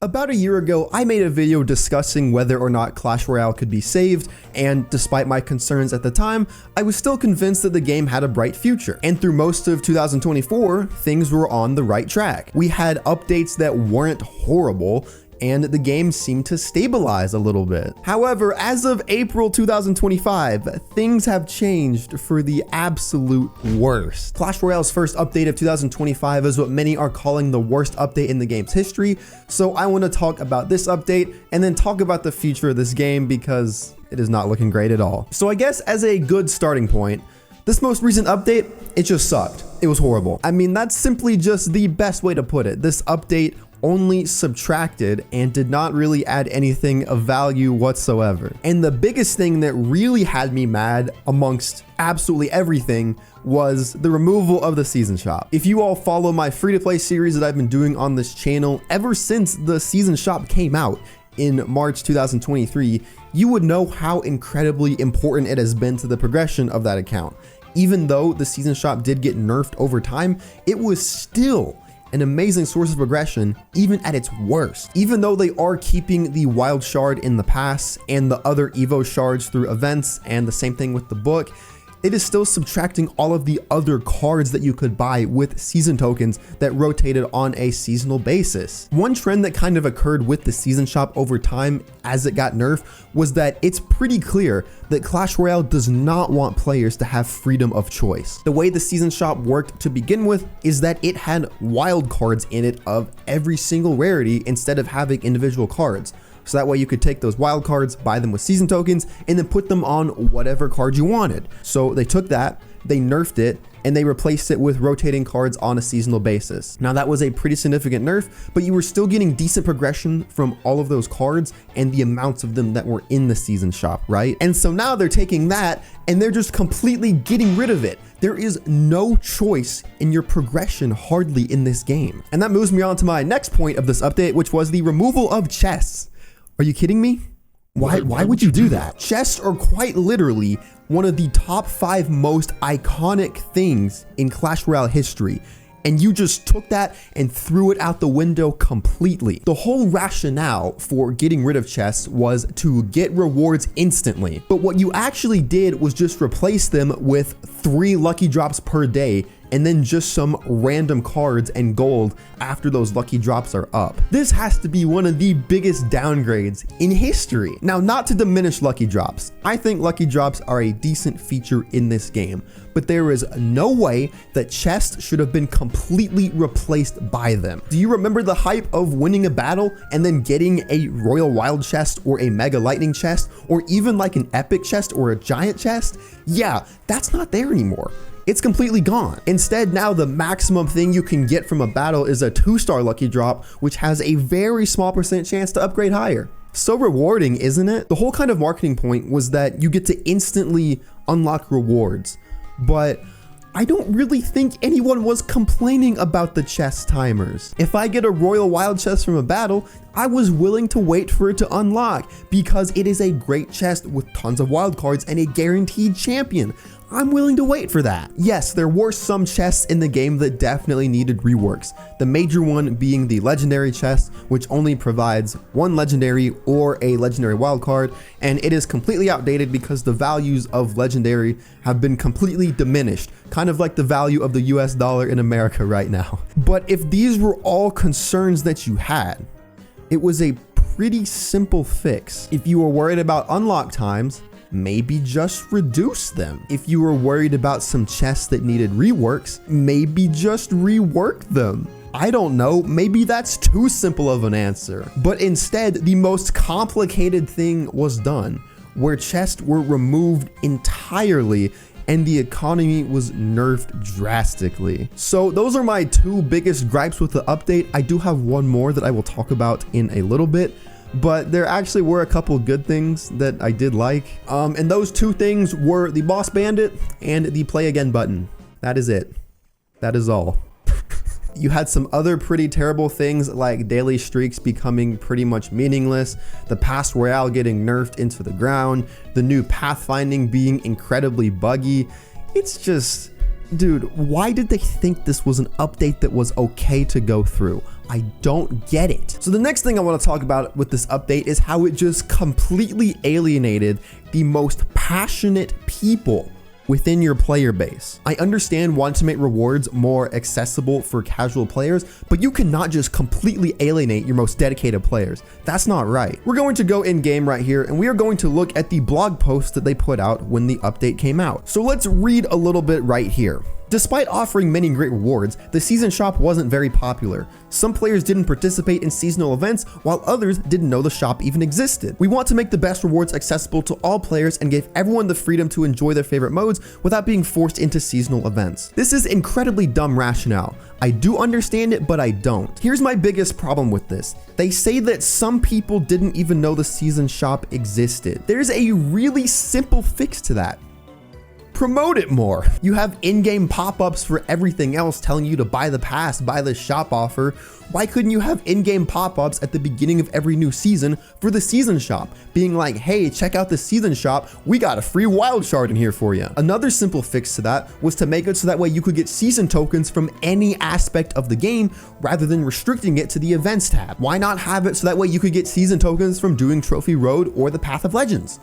About a year ago, I made a video discussing whether or not Clash Royale could be saved, and despite my concerns at the time, I was still convinced that the game had a bright future. And through most of 2024, things were on the right track. We had updates that weren't horrible, and the game seemed to stabilize a little bit. However, as of April 2025, things have changed for the absolute worst. Clash Royale's first update of 2025 is what many are calling the worst update in the game's history, so I want to talk about this update and then talk about the future of this game because it is not looking great at all. So I guess as a good starting point, this most recent update, it just sucked. It was horrible. I mean, that's simply just the best way to put it. This update only subtracted and did not really add anything of value whatsoever. And the biggest thing that really had me mad amongst absolutely everything was the removal of the season shop. If you all follow my free-to-play series that I've been doing on this channel ever since the season shop came out in March 2023, you would know how incredibly important it has been to the progression of that account. Even though the season shop did get nerfed over time, it was still an amazing source of progression, even at its worst. Even though they are keeping the wild shard in the pass and the other Evo shards through events, and the same thing with the book, it is still subtracting all of the other cards that you could buy with season tokens that rotated on a seasonal basis. One trend that kind of occurred with the season shop over time as it got nerfed was that it's pretty clear that Clash Royale does not want players to have freedom of choice. The way the season shop worked to begin with is that it had wild cards in it of every single rarity instead of having individual cards. So that way you could take those wild cards, buy them with season tokens, and then put them on whatever card you wanted. So they took that, they nerfed it, and they replaced it with rotating cards on a seasonal basis. Now that was a pretty significant nerf, but you were still getting decent progression from all of those cards and the amounts of them that were in the season shop, right? And so now they're taking that and they're just completely getting rid of it. There is no choice in your progression hardly in this game. And that moves me on to my next point of this update, which was the removal of chests. Are you kidding me? Why would you do that? Chests are quite literally one of the top 5 most iconic things in Clash Royale history, and you just took that and threw it out the window completely. The whole rationale for getting rid of chests was to get rewards instantly, but what you actually did was just replace them with 3 lucky drops per day and then just some random cards and gold after those lucky drops are up. This has to be one of the biggest downgrades in history. Now, not to diminish lucky drops. I think lucky drops are a decent feature in this game, but there is no way that chests should have been completely replaced by them. Do you remember the hype of winning a battle and then getting a Royal Wild chest or a Mega Lightning chest or even like an epic chest or a giant chest? Yeah, that's not there anymore. It's completely gone. Instead, now the maximum thing you can get from a battle is a 2-star lucky drop, which has a very small % chance to upgrade higher. So rewarding, isn't it? The whole kind of marketing point was that you get to instantly unlock rewards, but I don't really think anyone was complaining about the chest timers. If I get a Royal Wild chest from a battle, I was willing to wait for it to unlock because it is a great chest with tons of wild cards and a guaranteed champion. I'm willing to wait for that. Yes, there were some chests in the game that definitely needed reworks. The major one being the legendary chest, which only provides 1 legendary or a legendary wild card, and it is completely outdated because the values of legendary have been completely diminished, kind of like the value of the US dollar in America right now. But if these were all concerns that you had, it was a pretty simple fix. If you were worried about unlock times, maybe just reduce them. If you were worried about some chests that needed reworks, maybe just rework them. I don't know, maybe that's too simple of an answer. But instead, the most complicated thing was done, where chests were removed entirely and the economy was nerfed drastically. So those are my 2 biggest gripes with the update. I do have one more that I will talk about in a little bit, but there actually were a couple good things that I did like. And those 2 things were the boss bandit and the play again button. That is it. That is all. You had some other pretty terrible things like daily streaks becoming pretty much meaningless, the Pass Royale getting nerfed into the ground, the new pathfinding being incredibly buggy. It's just, dude, why did they think this was an update that was okay to go through? I don't get it. So the next thing I want to talk about with this update is how it just completely alienated the most passionate people within your player base. I understand wanting to make rewards more accessible for casual players, but you cannot just completely alienate your most dedicated players. That's not right. We're going to go in game right here, and we are going to look at the blog post that they put out when the update came out. So let's read a little bit right here. Despite offering many great rewards, the season shop wasn't very popular. Some players didn't participate in seasonal events, while others didn't know the shop even existed. We want to make the best rewards accessible to all players and give everyone the freedom to enjoy their favorite modes without being forced into seasonal events. This is incredibly dumb rationale. I do understand it, but I don't. Here's my biggest problem with this. They say that some people didn't even know the season shop existed. There's a really simple fix to that. Promote it more. You have in-game pop-ups for everything else telling you to buy the pass, buy the shop offer. Why couldn't you have in-game pop-ups at the beginning of every new season for the season shop, being like, hey, check out the season shop, we got a free wild shard in here for you. Another simple fix to that was to make it so that way you could get season tokens from any aspect of the game rather than restricting it to the events tab. Why not have it so that way you could get season tokens from doing Trophy Road or the Path of Legends?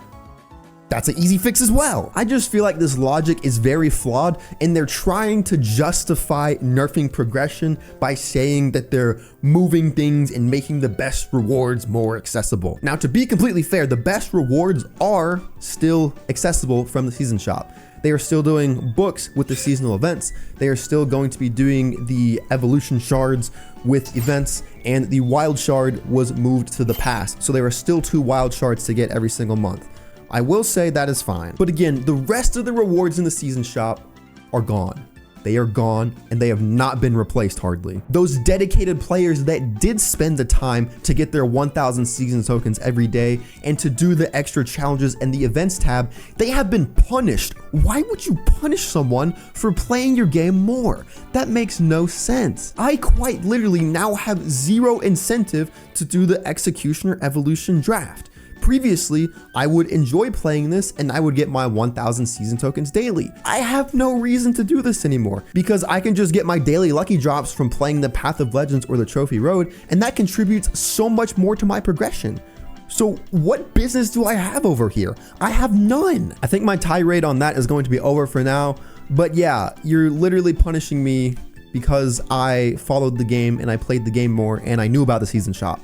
That's an easy fix as well. I just feel like this logic is very flawed, and they're trying to justify nerfing progression by saying that they're moving things and making the best rewards more accessible. Now, to be completely fair, the best rewards are still accessible from the season shop. They are still doing books with the seasonal events. They are still going to be doing the evolution shards with events, and the wild shard was moved to the past. So there are still 2 wild shards to get every single month. I will say that is fine. But again, the rest of the rewards in the season shop are gone. They are gone, and they have not been replaced hardly. Those dedicated players that did spend the time to get their 1,000 season tokens every day and to do the extra challenges and the events tab, they have been punished. Why would you punish someone for playing your game more? That makes no sense. I quite literally now have 0 incentive to do the Executioner Evolution draft. Previously, I would enjoy playing this and I would get my 1,000 season tokens daily. I have no reason to do this anymore because I can just get my daily lucky drops from playing the Path of Legends or the Trophy Road, and that contributes so much more to my progression. So what business do I have over here? I have none. I think my tirade on that is going to be over for now, but yeah, you're literally punishing me because I followed the game and I played the game more and I knew about the season shop.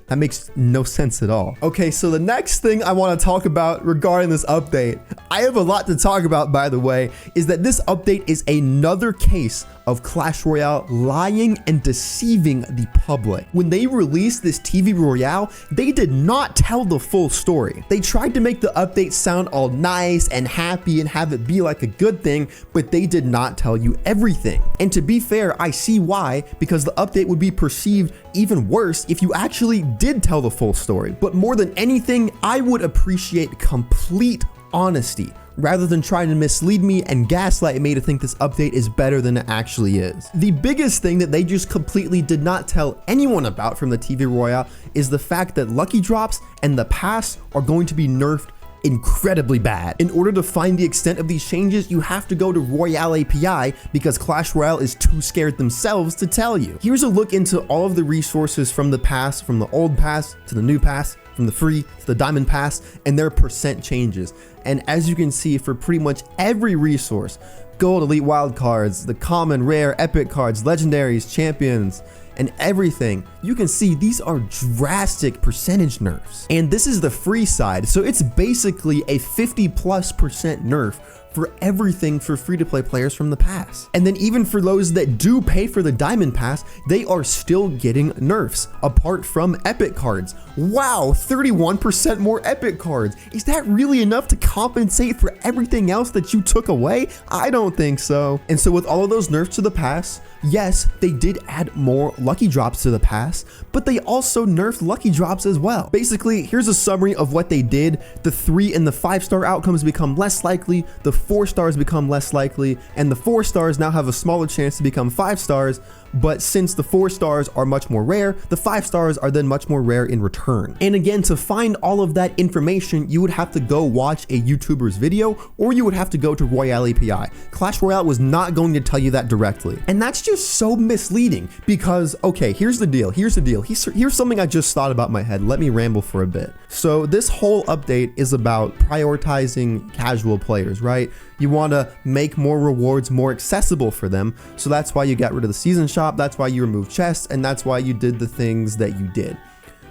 That makes no sense at all. Okay, so the next thing I want to talk about regarding this update, I have a lot to talk about, by the way, is that this update is another case of Clash Royale lying and deceiving the public. When they released this TV Royale, they did not tell the full story. They tried to make the update sound all nice and happy and have it be like a good thing, but they did not tell you everything. And to be fair, I see why, because the update would be perceived even worse if you actually did tell the full story. But more than anything, I would appreciate complete honesty rather than trying to mislead me and gaslight me to think this update is better than it actually is. The biggest thing that they just completely did not tell anyone about from the TV Royale is the fact that lucky drops and the pass are going to be nerfed incredibly bad. In order to find the extent of these changes, you have to go to Royale API because Clash Royale is too scared themselves to tell you. Here's a look into all of the resources from the pass, from the old pass to the new pass, from the free to the diamond pass, and their percent changes. And as you can see, for pretty much every resource, gold, elite, wild cards, the common, rare, epic cards, legendaries, champions, and everything, you can see these are drastic percentage nerfs. And this is the free side, so it's basically a 50+% nerf for everything for free-to-play players from the pass. And then even for those that do pay for the diamond pass, they are still getting nerfs apart from epic cards. Wow, 31% more epic cards. Is that really enough to compensate for everything else that you took away? I don't think so. And so with all of those nerfs to the pass, yes, they did add more lucky drops to the pass, but they also nerfed lucky drops as well. Basically, here's a summary of what they did. The 3 and the 5-star outcomes become less likely, the 4 stars become less likely, and the 4 stars now have a smaller chance to become 5 stars, but since the 4 stars are much more rare, the 5 stars are then much more rare in return. And again, to find all of that information, you would have to go watch a YouTuber's video, or you would have to go to Royale API. Clash Royale was not going to tell you that directly. And that's just so misleading because, okay, here's the deal. Here's something I just thought about in my head. Let me ramble for a bit. So this whole update is about prioritizing casual players, right? You want to make more rewards more accessible for them. So that's why you got rid of the season shop. That's why you removed chests. And that's why you did the things that you did.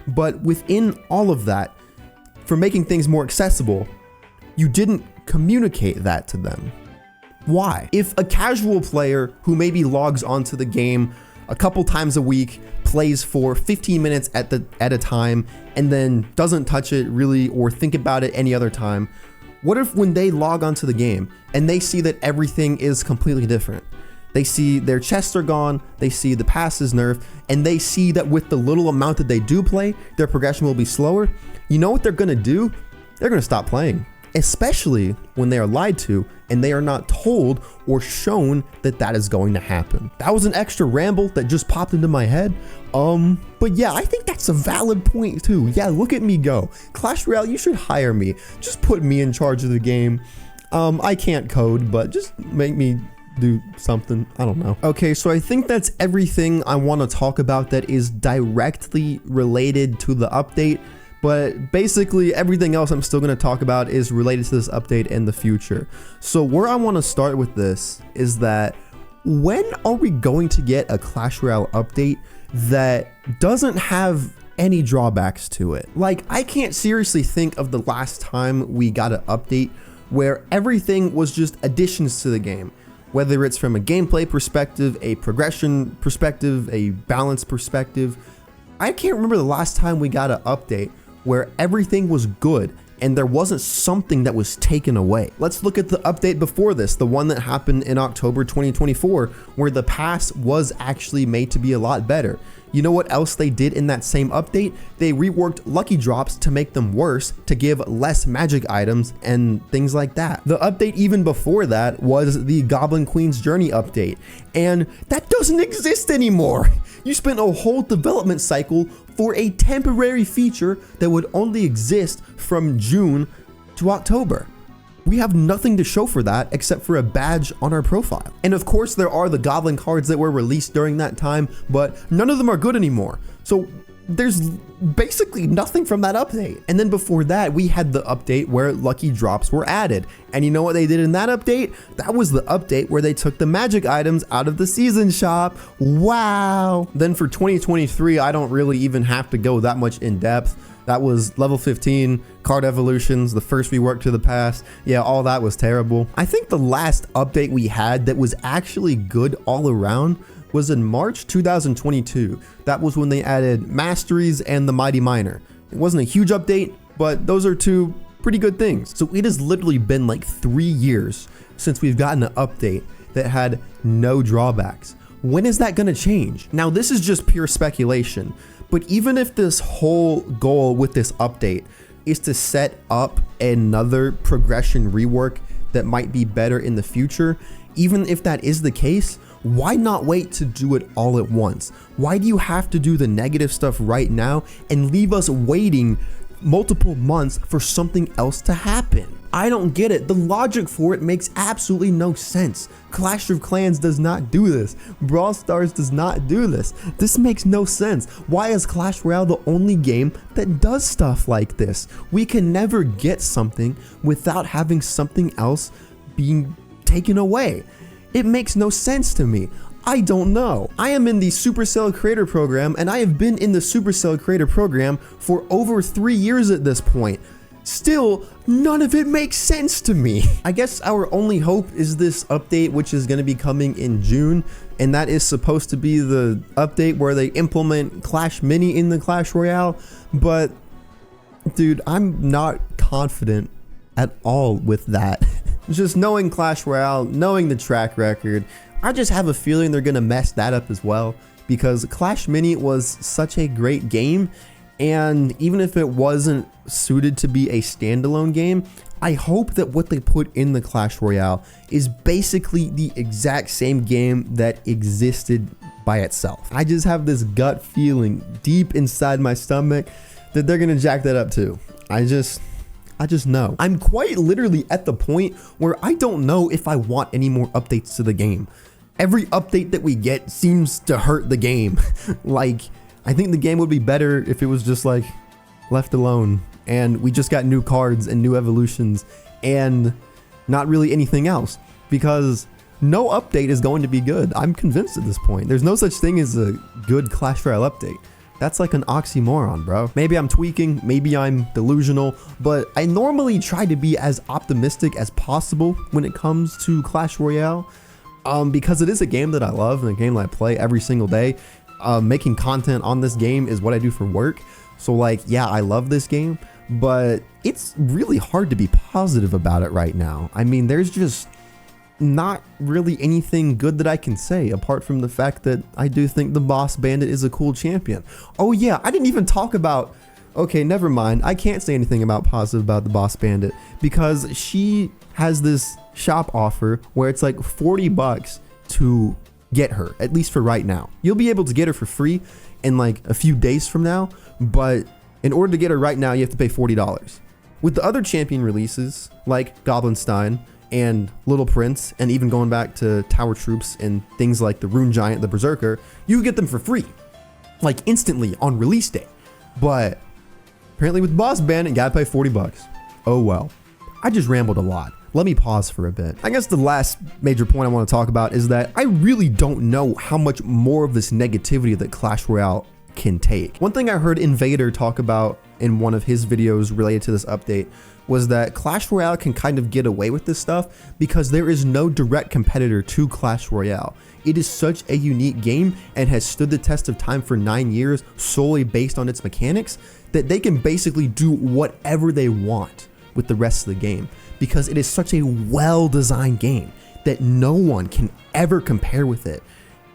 But within all of that, for making things more accessible, you didn't communicate that to them. Why? If a casual player who maybe logs onto the game a couple times a week, plays for 15 minutes at a time, and then doesn't touch it really or think about it any other time, what if when they log onto the game and they see that everything is completely different? They see their chests are gone, they see the pass is nerfed, and they see that with the little amount that they do play, their progression will be slower. You know what they're gonna do? They're gonna stop playing. Especially when they are lied to and they are not told or shown that that is going to happen. That was an extra ramble that just popped into my head. But yeah, I think that's a valid point too. Yeah, look at me go. Clash Royale, you should hire me. Just put me in charge of the game. I can't code, but just make me do something. I don't know. Okay, so I think that's everything I want to talk about that is directly related to the update. But basically everything else I'm still going to talk about is related to this update in the future. So where I want to start with this is that when are we going to get a Clash Royale update that doesn't have any drawbacks to it? Like, I can't seriously think of the last time we got an update where everything was just additions to the game. Whether it's from a gameplay perspective, a progression perspective, a balance perspective. I can't remember the last time we got an update where everything was good and there wasn't something that was taken away. Let's look at the update before this, the one that happened in October 2024, where the pass was actually made to be a lot better. You know what else they did in that same update? They reworked lucky drops to make them worse, to give less magic items and things like that. The update even before that was the Goblin Queen's Journey update, and that doesn't exist anymore. You spent a whole development cycle for a temporary feature that would only exist from June to October. We have nothing to show for that except for a badge on our profile. And of course there are the goblin cards that were released during that time, but none of them are good anymore. So there's basically nothing from that update. And then before that, we had the update where lucky drops were added. And you know what they did in that update? That was the update where they took the magic items out of the season shop. Wow. Then for 2023, I don't really even have to go that much in depth. That was level 15, card evolutions, the first rework to the past. Yeah, all that was terrible. I think the last update we had that was actually good all around was in March 2022. That was when they added Masteries and the Mighty Miner. It wasn't a huge update, but those are two pretty good things. So it has literally been like 3 years since we've gotten an update that had no drawbacks. When is that gonna change? Now this is just pure speculation, but even if this whole goal with this update is to set up another progression rework that might be better in the future, even if that is the case, why not wait to do it all at once? Why do you have to do the negative stuff right now and leave us waiting multiple months for something else to happen? I don't get it. The logic for it makes absolutely no sense. Clash of Clans does not do this. Brawl Stars does not do this. This makes no sense. Why is Clash Royale the only game that does stuff like this? We can never get something without having something else being taken away. It makes no sense to me. I don't know. I am in the Supercell Creator Program, and I have been in the Supercell Creator Program for over 3 years at this point. Still, none of it makes sense to me. I guess our only hope is this update, which is going to be coming in June, and that is supposed to be the update where they implement Clash Mini in the Clash Royale. But dude, I'm not confident at all with that. Just knowing Clash Royale, knowing the track record, I just have a feeling they're gonna mess that up as well, because Clash Mini was such a great game, And even if it wasn't suited to be a standalone game, I hope that what they put in the Clash Royale is basically the exact same game that existed by itself. I just have this gut feeling deep inside my stomach that they're gonna jack that up too. I just know. I'm quite literally at the point where I don't know if I want any more updates to the game. Every update that we get seems to hurt the game. Like, I think the game would be better if it was just like left alone and we just got new cards and new evolutions and not really anything else, because no update is going to be good. I'm convinced at this point. There's no such thing as a good Clash Royale update. That's like an oxymoron, bro. Maybe I'm tweaking, maybe I'm delusional, but I normally try to be as optimistic as possible when it comes to Clash Royale, because it is a game that I love and a game that I play every single day. Making content on this game is what I do for work. So like, yeah, I love this game, but it's really hard to be positive about it right now. I mean, there's just not really anything good that I can say apart from the fact that I do think the Boss Bandit is a cool champion. Oh yeah, I didn't even talk about, okay, never mind. I can't say anything about positive about the Boss Bandit because she has this shop offer where it's like 40 bucks to get her, at least for right now. You'll be able to get her for free in like a few days from now, but in order to get her right now, you have to pay $40. With the other champion releases like Goblinstein and Little Prince, and even going back to Tower Troops and things like the Rune Giant, the Berserker, you get them for free, like instantly on release day. But apparently with Boss Bandit, you gotta pay 40 bucks. Oh well. I just rambled a lot. Let me pause for a bit. I guess the last major point I want to talk about is that I really don't know how much more of this negativity that Clash Royale can take. One thing I heard Invader talk about in one of his videos related to this update was that Clash Royale can kind of get away with this stuff because there is no direct competitor to Clash Royale. It is such a unique game and has stood the test of time for 9 years solely based on its mechanics that they can basically do whatever they want with the rest of the game, because it is such a well-designed game that no one can ever compare with it.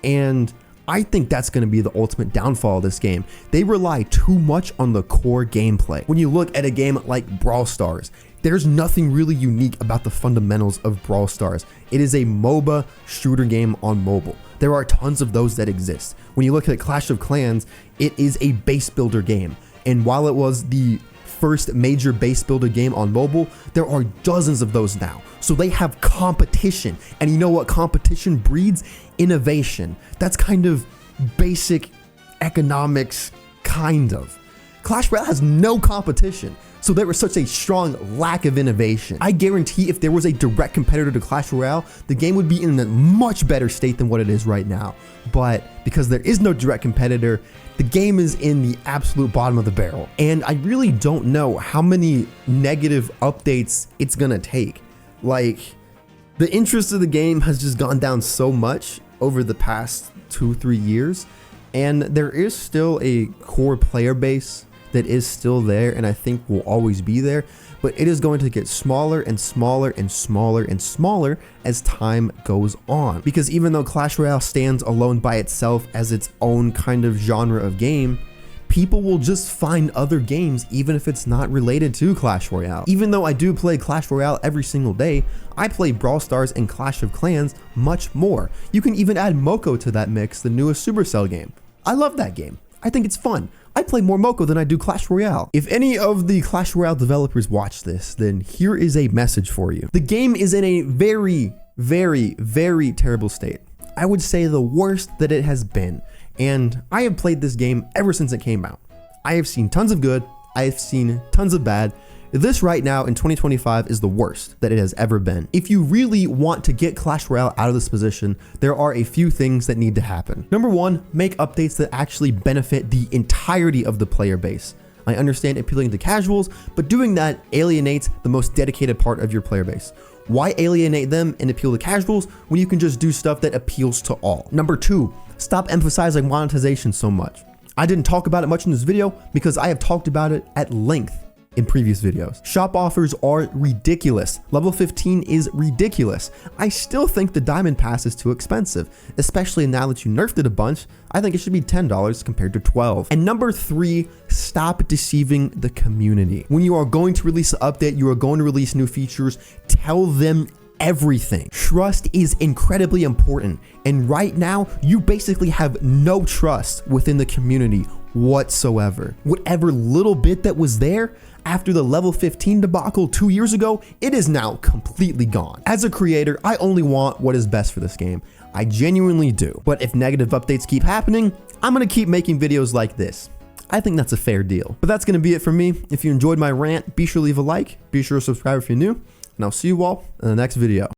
And I think that's going to be the ultimate downfall of this game. They rely too much on the core gameplay. When you look at a game like Brawl Stars, there's nothing really unique about the fundamentals of Brawl Stars. It is a MOBA shooter game on mobile. There are tons of those that exist. When you look at Clash of Clans, it is a base builder game. And while it was the first major base builder game on mobile, there are dozens of those now. So they have competition. And you know what competition breeds? Innovation. That's kind of basic economics, kind of. Clash Royale has no competition, so there was such a strong lack of innovation. I guarantee if there was a direct competitor to Clash Royale, the game would be in a much better state than what it is right now. But because there is no direct competitor, the game is in the absolute bottom of the barrel. And I really don't know how many negative updates it's gonna take. Like, the interest of the game has just gone down so much over the past 2-3 years, and there is still a core player base that is still there and I think will always be there, but it is going to get smaller and smaller and smaller and smaller as time goes on. Because even though Clash Royale stands alone by itself as its own kind of genre of game, people will just find other games even if it's not related to Clash Royale. Even though I do play Clash Royale every single day, I play Brawl Stars and Clash of Clans much more. You can even add Moko to that mix, the newest Supercell game. I love that game. I think it's fun. I play more Moko than I do Clash Royale. If any of the Clash Royale developers watch this, then here is a message for you. The game is in a very, very, very terrible state. I would say the worst that it has been. And I have played this game ever since it came out. I have seen tons of good, I have seen tons of bad. This right now in 2025 is the worst that it has ever been. If you really want to get Clash Royale out of this position, there are a few things that need to happen. Number one, make updates that actually benefit the entirety of the player base. I understand appealing to casuals, but doing that alienates the most dedicated part of your player base. Why alienate them and appeal to casuals when you can just do stuff that appeals to all? Number two, stop emphasizing monetization so much. I didn't talk about it much in this video because I have talked about it at length in previous videos. Shop offers are ridiculous. Level 15 is ridiculous. I still think the Diamond Pass is too expensive, especially now that you nerfed it a bunch. I think it should be $10 compared to $12. And number 3, stop deceiving the community. When you are going to release an update, you are going to release new features, tell them everything. Trust is incredibly important, and right now you basically have no trust within the community whatsoever. Whatever little bit that was there after the level 15 debacle 2 years ago, it is now completely gone. As a creator, I only want what is best for this game. I genuinely do. But if negative updates keep happening, I'm gonna keep making videos like this. I think that's a fair deal. But that's gonna be it for me. If you enjoyed my rant, be sure to leave a like, be sure to subscribe if you're new, and I'll see you all in the next video.